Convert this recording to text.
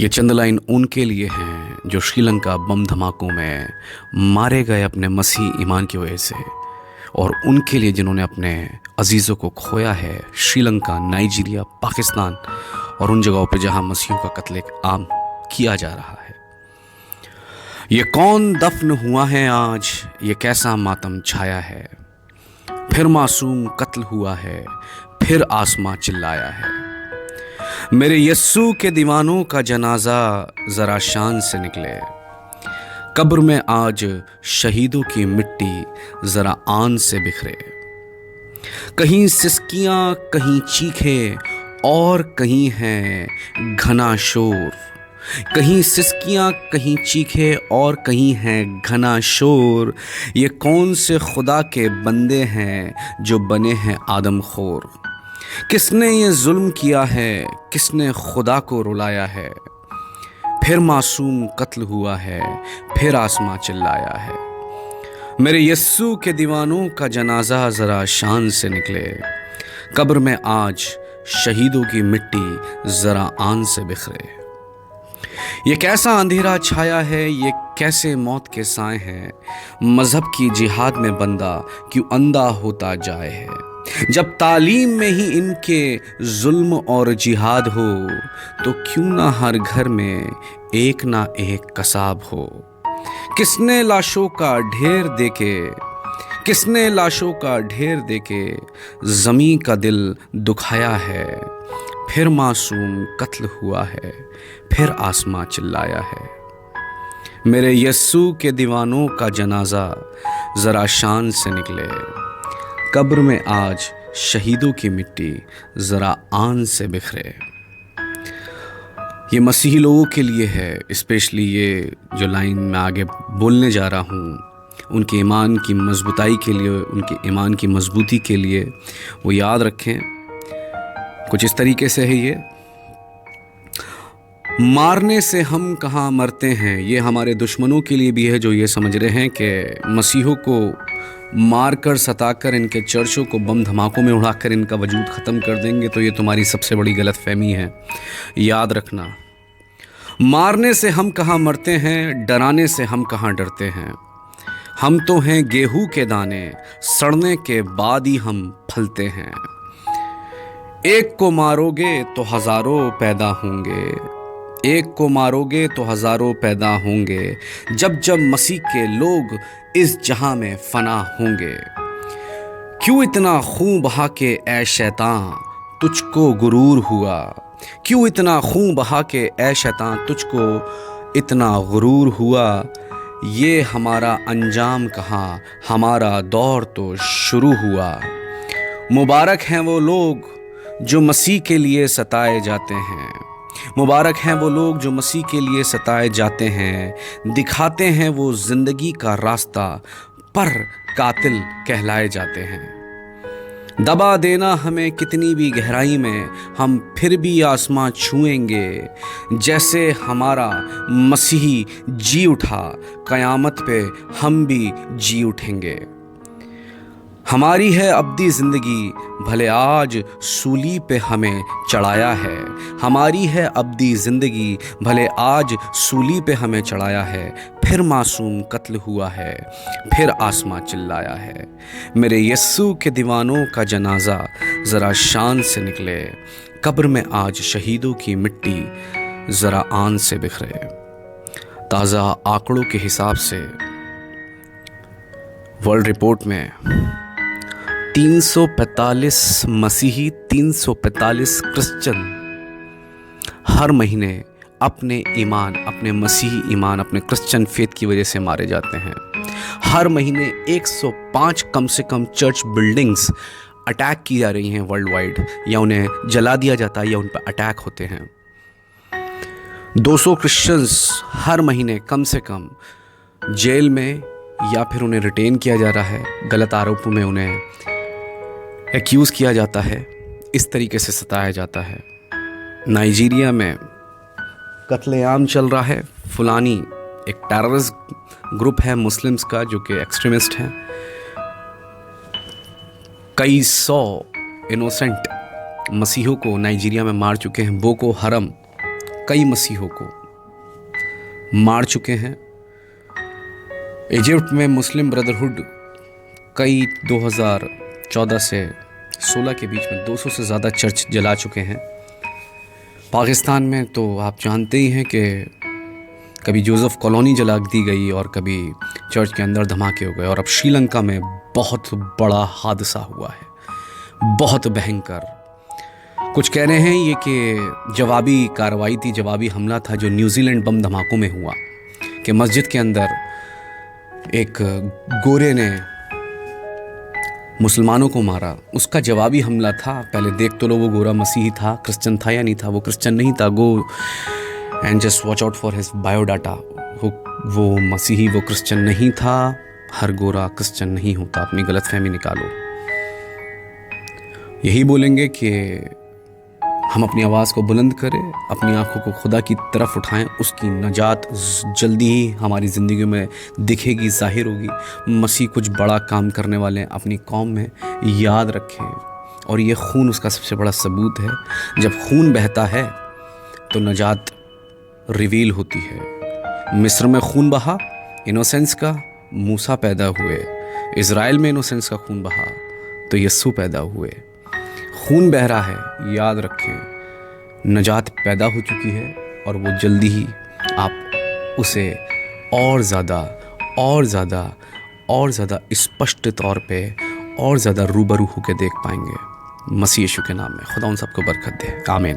ये चंद लाइन उनके लिए हैं जो श्रीलंका बम धमाकों में मारे गए अपने मसीह ईमान की वजह से, और उनके लिए जिन्होंने अपने अजीज़ों को खोया है श्रीलंका, नाइजीरिया, पाकिस्तान और उन जगहों पे जहां मसीहों का कत्ल आम किया जा रहा है। ये कौन दफन हुआ है आज, ये कैसा मातम छाया है, फिर मासूम कत्ल हुआ है, फिर आसमां चिल्लाया है। मेरे यस्सू के दीवानों का जनाजा जरा शान से निकले, कब्र में आज शहीदों की मिट्टी जरा आन से बिखरे। कहीं सिसकियां, कहीं चीखे और कहीं है घना शोर। कहीं सिसकियां, कहीं चीखे और कहीं है घना शोर। ये कौन से खुदा के बंदे हैं जो बने हैं आदमखोर। किसने ये जुल्म किया है, किसने खुदा को रुलाया है। फिर मासूम कत्ल हुआ है, फिर आसमां चिल्लाया है। मेरे यस्सू के दीवानों का जनाजा ज़रा शान से निकले, कब्र में आज शहीदों की मिट्टी ज़रा आन से बिखरे। ये कैसा अंधेरा छाया है, ये कैसे मौत के साए हैं। मज़हब की जिहाद में बंदा क्यों अंधा होता जाए है। जब तालीम में ही इनके जुल्म और जिहाद हो, तो क्यों ना हर घर में एक ना एक कसाब हो। किसने लाशों का ढेर देके, किसने लाशों का ढेर देके ज़मीं का दिल दुखाया है। फिर मासूम कत्ल हुआ है, फिर आसमां चिल्लाया है। मेरे यस्सू के दीवानों का जनाजा ज़रा शान से निकले, कब्र में आज शहीदों की मिट्टी ज़रा आन से बिखरे। ये मसीही लोगों के लिए है, स्पेशली ये जो लाइन मैं आगे बोलने जा रहा हूँ, उनके ईमान की मजबूताई के लिए, उनके ईमान की मजबूती के लिए वो याद रखें। कुछ इस तरीके से है ये। मारने से हम कहाँ मरते हैं, ये हमारे दुश्मनों के लिए भी है जो ये समझ रहे हैं कि मसीहों को मारकर, सताकर, इनके चर्चों को बम धमाकों में उड़ाकर इनका वजूद ख़त्म कर देंगे। तो ये तुम्हारी सबसे बड़ी गलतफहमी है। याद रखना, मारने से हम कहाँ मरते हैं, डराने से हम कहाँ डरते हैं। हम तो हैं गेहूं के दाने, सड़ने के बाद ही हम फलते हैं। एक को मारोगे तो हज़ारों पैदा होंगे, एक को मारोगे तो हज़ारों पैदा होंगे। जब जब मसीह के लोग इस जहां में फना होंगे। क्यों इतना खून बहा के ऐ शैतान तुझको गुरूर हुआ। क्यों इतना खून बहा के ऐ शैतान तुझको इतना गुरूर हुआ। ये हमारा अंजाम कहाँ, हमारा दौर तो शुरू हुआ। मुबारक हैं वो लोग जो मसीह के लिए सताए जाते हैं। मुबारक हैं वो लोग जो मसीह के लिए सताए जाते हैं। दिखाते हैं वो जिंदगी का रास्ता, पर कातिल कहलाए जाते हैं। दबा देना हमें कितनी भी गहराई में, हम फिर भी आसमां छुएंगे। जैसे हमारा मसीही जी उठा, कयामत पे हम भी जी उठेंगे। हमारी है अब्दी ज़िंदगी, भले आज सूली पे हमें चढ़ाया है। हमारी है अब्दी ज़िंदगी, भले आज सूली पे हमें चढ़ाया है। फिर मासूम कत्ल हुआ है, फिर आसमां चिल्लाया है। मेरे यस्सू के दीवानों का जनाजा ज़रा शान से निकले, कब्र में आज शहीदों की मिट्टी ज़रा आन से बिखरे। ताज़ा आंकड़ों के हिसाब से वर्ल्ड रिपोर्ट में 345 मसीही, 345 क्रिश्चियन हर महीने अपने ईमान, अपने मसीही ईमान, अपने क्रिश्चियन फेथ की वजह से मारे जाते हैं। हर महीने 105 कम से कम चर्च बिल्डिंग्स अटैक की जा रही हैं वर्ल्ड वाइड, या उन्हें जला दिया जाता है या उन पर अटैक होते हैं। 200 क्रिश्चियंस हर महीने कम से कम जेल में, या फिर उन्हें रिटेन किया जा रहा है, गलत आरोपों में उन्हें एक्यूज़ किया जाता है, इस तरीके से सताया जाता है। नाइजीरिया में कत्लेआम चल रहा है। फुलानी एक टेररिस्ट ग्रुप है मुस्लिम्स का जो कि एक्सट्रीमिस्ट हैं। कई सौ इनोसेंट मसीहों को नाइजीरिया में मार चुके हैं। बोको हरम कई मसीहों को मार चुके हैं। इजिप्ट में मुस्लिम ब्रदरहुड कई 2014 से 16 के बीच में 200 से ज़्यादा चर्च जला चुके हैं। पाकिस्तान में तो आप जानते ही हैं कि कभी जोसेफ कॉलोनी जला दी गई और कभी चर्च के अंदर धमाके हो गए, और अब श्रीलंका में बहुत बड़ा हादसा हुआ है, बहुत भयंकर। कुछ कह रहे हैं ये कि जवाबी कार्रवाई थी, जवाबी हमला था जो न्यूजीलैंड बम धमाकों में हुआ, कि मस्जिद के अंदर एक गोरे ने मुसलमानों को मारा, उसका जवाबी हमला था। पहले देख तो लो वो गोरा मसीही था, क्रिश्चियन था या नहीं था। वो क्रिश्चियन नहीं था, go and just watch out for his biodata. वो मसीही, वो क्रिश्चियन नहीं था। हर गोरा क्रिश्चियन नहीं होता, अपनी गलतफहमी निकालो। यही बोलेंगे कि हम अपनी आवाज़ को बुलंद करें, अपनी आंखों को खुदा की तरफ उठाएं, उसकी नजात जल्दी ही हमारी ज़िंदगी में दिखेगी, ज़ाहिर होगी। मसीह कुछ बड़ा काम करने वाले हैं अपनी कौम में, याद रखें। और ये खून उसका सबसे बड़ा सबूत है। जब खून बहता है तो नजात रिवील होती है। मिस्र में खून बहा, इनोसेंस का, मूसा पैदा हुए। इज़राइल में इनोसेंस का खून बहा तो यस्सु पैदा हुए। खून बह रहा है, याद रखें, नजात पैदा हो चुकी है, और वो जल्दी ही आप उसे और ज़्यादा स्पष्ट तौर पे और ज़्यादा रूबरू होकर देख पाएंगे। मसीह यीशु के नाम में खुदा उन सबको बरकत दे, आमीन।